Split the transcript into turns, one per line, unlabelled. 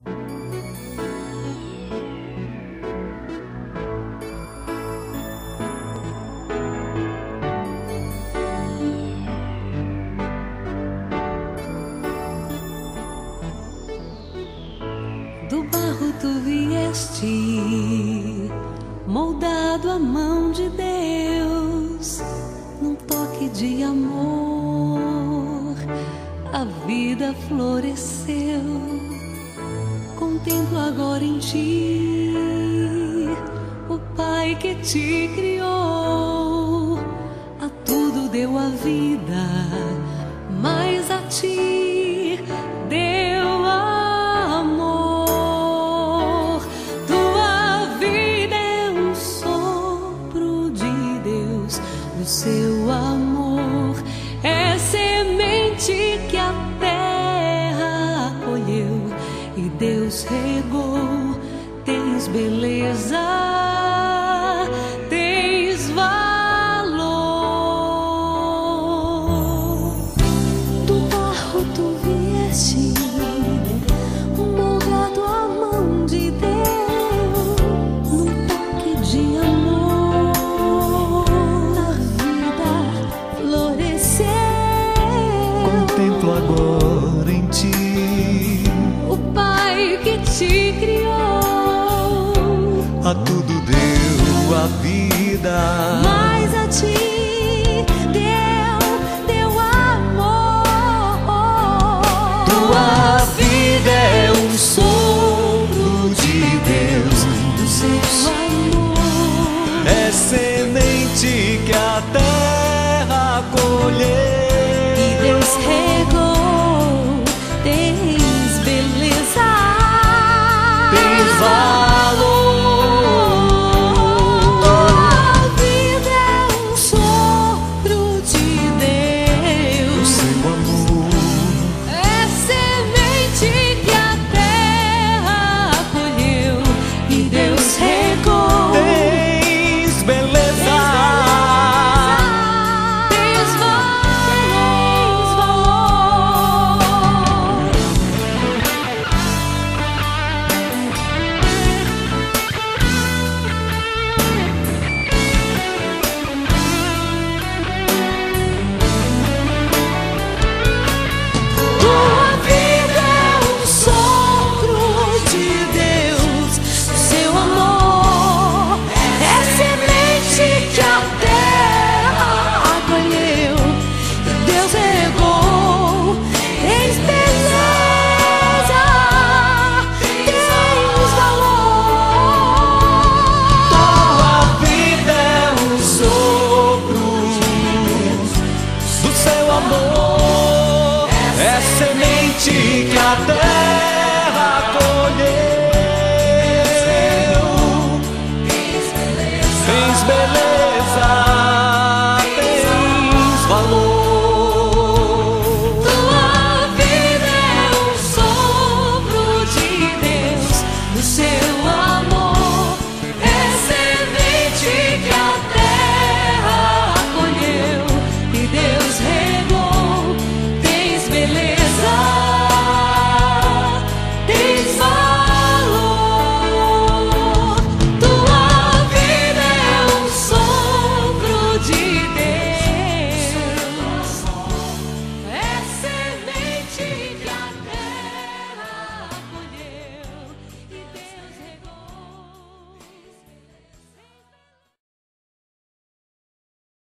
Do barro tu vieste, moldado à mão de Deus, num toque de amor, a vida floresceu. Contemplo agora em ti o Pai que te criou, a tudo deu a vida, mas a ti deu amor. Tua vida é um sopro de Deus, o seu amor é semente que a terra acolheu e Deus regou. Tens beleza, tens valor.
Do barro tu vieste, moldado à mão de Deus, num toque de amor, a vida floresceu.
Contemplo agora em ti
O Pai que te criou,
a tudo deu a vida,
Mas a ti deu amor.
tua vida é um sopro de Deus,
do seu amor.
é semente que a terra acolheu.